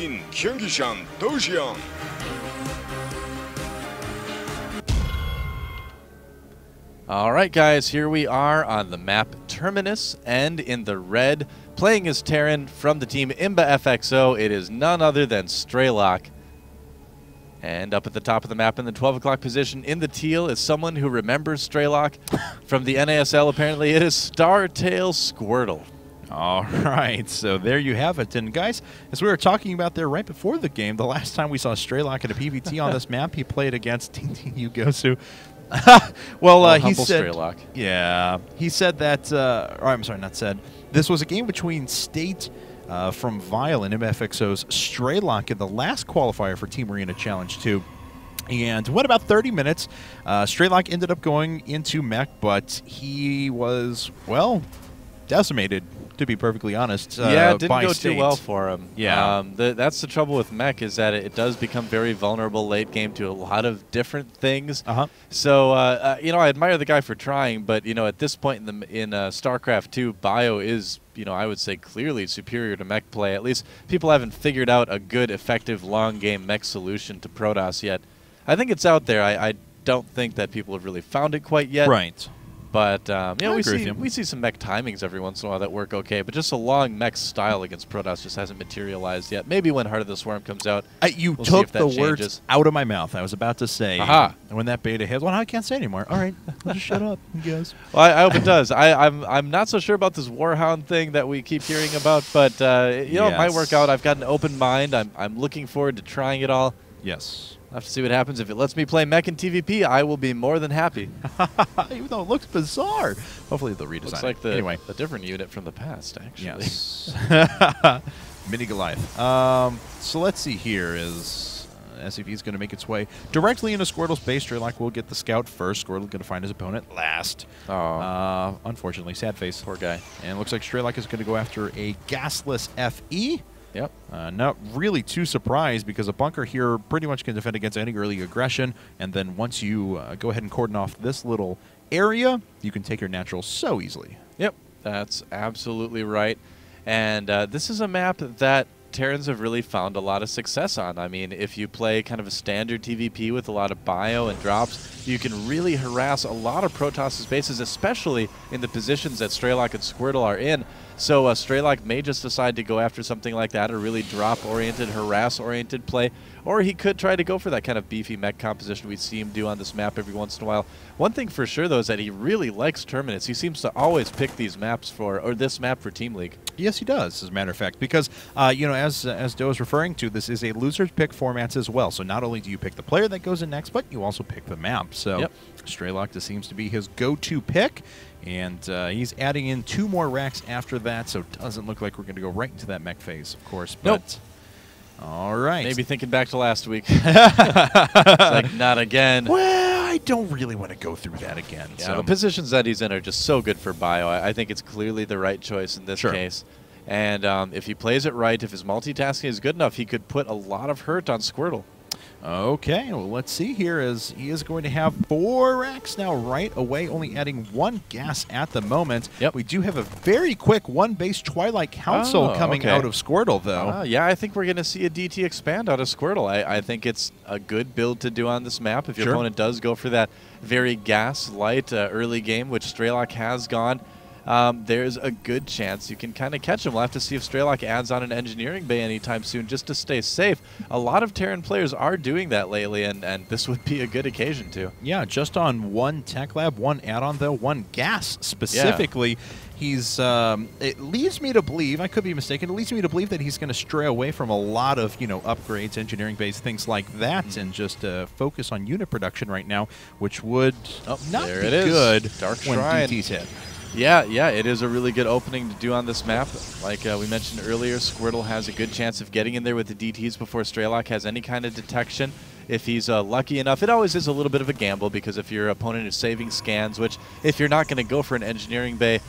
Team 경기장 도시형. All right, guys, here we are on the map Terminus, and in the red, playing as Terran from the team imbaFXO, it is none other than STRelok. And up at the top of the map in the 12 o'clock position in the teal is someone who remembers STRelok from the NASL. Apparently, it is StarTale.Squirtle. All right, so there you have it. And guys, as we were talking about there right before the game, the last time we saw STRelok at a PVT on this map, he played against Yugosu. Well, he said, STRelok. Yeah, he said that, or I'm sorry, not said. This was a game between State from Vile and imbaFXO's STRelok in the last qualifier for Team Arena Challenge 2. And what about 30 minutes? STRelok ended up going into mech, but he was, well, decimated, to be perfectly honest. Yeah, it didn't go State. too well for him. Yeah. That's the trouble with mech, is that it does become very vulnerable late game to a lot of different things. So, you know, I admire the guy for trying, but, you know, at this point in StarCraft 2, Bio is, you know, I would say clearly superior to mech play. At least people haven't figured out a good, effective, long-game mech solution to Protoss yet. I think it's out there. I don't think that people have really found it quite yet. Right. But, you know, we see some mech timings every once in a while that work okay, but just a long mech style against Protoss just hasn't materialized yet. Maybe when Heart of the Swarm comes out, you we'll took see if that the changes. words out of my mouth. I was about to say, Aha. When that beta hits, well, I can't say anymore. All right, I'll just shut up, you guys. Well, I hope it does. I'm not so sure about this Warhound thing that we keep hearing about, but, you know, it might work out. I've got an open mind. I'm looking forward to trying it all. Yes. I'll have to see what happens. If it lets me play mech and TVP, I will be more than happy. Even though it looks bizarre. Hopefully they'll redesign Looks like it. Anyway. the different unit from the past, actually. Yes. Mini Goliath. So let's see here is SCV is going to make its way directly into Squirtle's base. STRelok will get the scout first. Squirtle going to find his opponent last. Oh. Unfortunately, sad face. Poor guy. And it looks like STRelok is going to go after a gasless FE. Yep. Not really too surprised because a bunker here pretty much can defend against any early aggression. And then once you go ahead and cordon off this little area, you can take your natural so easily. Yep, that's absolutely right. And this is a map that Terrans have really found a lot of success on. I mean, if you play kind of a standard TVP with a lot of bio and drops, you can really harass a lot of Protoss' bases, especially in the positions that STRelok and Squirtle are in. So STRelok may just decide to go after something like that, a really drop-oriented, harass-oriented play, or he could try to go for that kind of beefy mech composition we see him do on this map every once in a while. One thing for sure, though, is that he really likes Terminus. He seems to always pick these maps for, or this map for Team League. Yes, he does, as a matter of fact, because, you know, as Doe is referring to, this is a loser's pick formats as well. So not only do you pick the player that goes in next, but you also pick the map. So STRelok just seems to be his go-to pick, and he's adding in 2 more racks after that, so it doesn't look like we're going to go right into that mech phase, of course. But nope. All right. Maybe thinking back to last week. It's like, not again. Well, I don't really want to go through that again. Yeah, so. the positions that he's in are just so good for bio. I think it's clearly the right choice in this case. And if he plays it right, if his multitasking is good enough, he could put a lot of hurt on Squirtle. Okay, well, let's see here as he is going to have 4 racks now right away, only adding 1 gas at the moment. Yep. We do have a very quick 1 base Twilight Council coming out of Squirtle, though. Yeah, I think we're going to see a DT expand out of Squirtle. I think it's a good build to do on this map. If your opponent does go for that very gas-light early game, which STRelok has gone, there's a good chance you can kind of catch him. We'll have to see if STRelok adds on an engineering bay anytime soon just to stay safe. A lot of Terran players are doing that lately, and this would be a good occasion to. Yeah, just on 1 tech lab, 1 add-on, though, 1 gas specifically. He's, it leads me to believe, I could be mistaken, it leads me to believe that he's going to stray away from a lot of, you know, upgrades, engineering-based things like that, and just focus on unit production right now, which would not be good when DT's hit. Yeah, it is a really good opening to do on this map. Like we mentioned earlier, Squirtle has a good chance of getting in there with the DTs before STRelok has any kind of detection. If he's lucky enough, it always is a little bit of a gamble, because if your opponent is saving scans, which if you're not going to go for an engineering bay,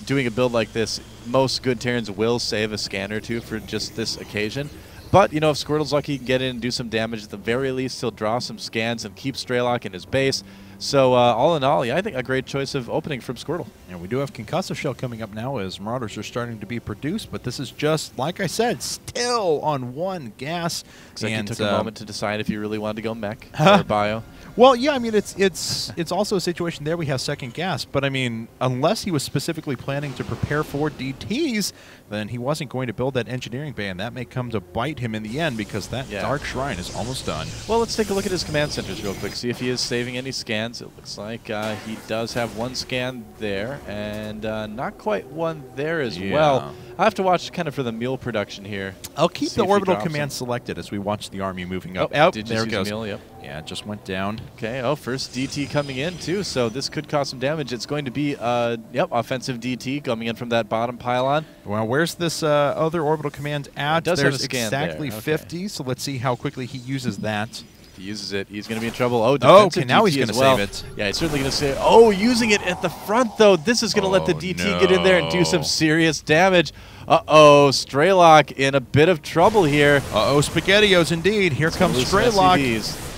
doing a build like this, most good Terrans will save a scan or 2 for just this occasion. But, you know, if Squirtle's lucky, he can get in and do some damage. At the very least, he'll draw some scans and keep STRelok in his base. So, all in all, yeah, I think a great choice of opening from Squirtle. And we do have Concussive Shell coming up now as Marauders are starting to be produced, but this is just, like I said, still on 1 gas. Looks like he took a moment to decide if he really wanted to go mech or bio. Well, yeah, I mean, it's also a situation there we have second gas, but I mean, unless he was specifically planning to prepare for DTs, then he wasn't going to build that engineering bay, and that may come to bite him in the end because that Dark Shrine is almost done. Well, let's take a look at his command centers real quick, see if he is saving any scans. It looks like he does have 1 scan there, and not quite 1 there as well. I have to watch kind of for the meal production here. I'll keep the orbital command selected as we watch the army moving up. There it goes. Meal, Yeah, it just went down. Okay, first DT coming in too, so this could cause some damage. It's going to be, offensive DT coming in from that bottom pylon. Well, where's this other orbital command at? There's exactly 50, so let's see how quickly he uses that. If he uses it, he's going to be in trouble. Okay, now he's going to save it. Yeah, he's certainly going to save it. Using it at the front, though. This is going to let the DT get in there and do some serious damage. Strelok in a bit of trouble here. SpaghettiOs indeed. Here comes Strelok.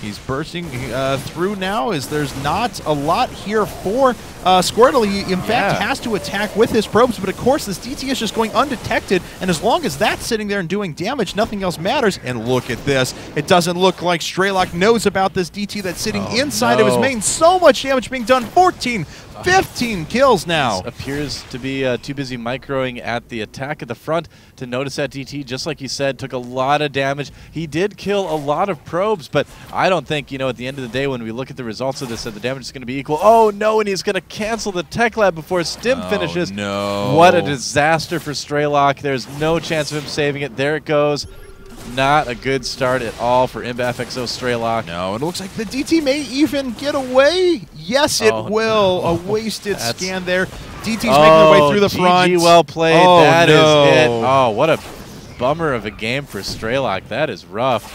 He's bursting through now as there's not a lot here for Squirtle. He, in fact, has to attack with his probes, but of course this DT is just going undetected, and as long as that's sitting there and doing damage, nothing else matters. And look at this. It doesn't look like Strelok knows about this DT that's sitting inside of his main. So much damage being done. 15 kills now. He appears to be too busy microing at the attack at the front to notice that DT, just like you said, took a lot of damage. He did kill a lot of probes, but I don't think, at the end of the day when we look at the results of this, that the damage is going to be equal. And he's going to cancel the tech lab before Stim finishes. What a disaster for Strelok. There's no chance of him saving it. There it goes. Not a good start at all for imbaFXO.Strelok. No, it looks like the DT may even get away. Yes, it will. A wasted scan there. DT's making their way through the front. GG, well played. That is it. What a bummer of a game for Strelok. That is rough.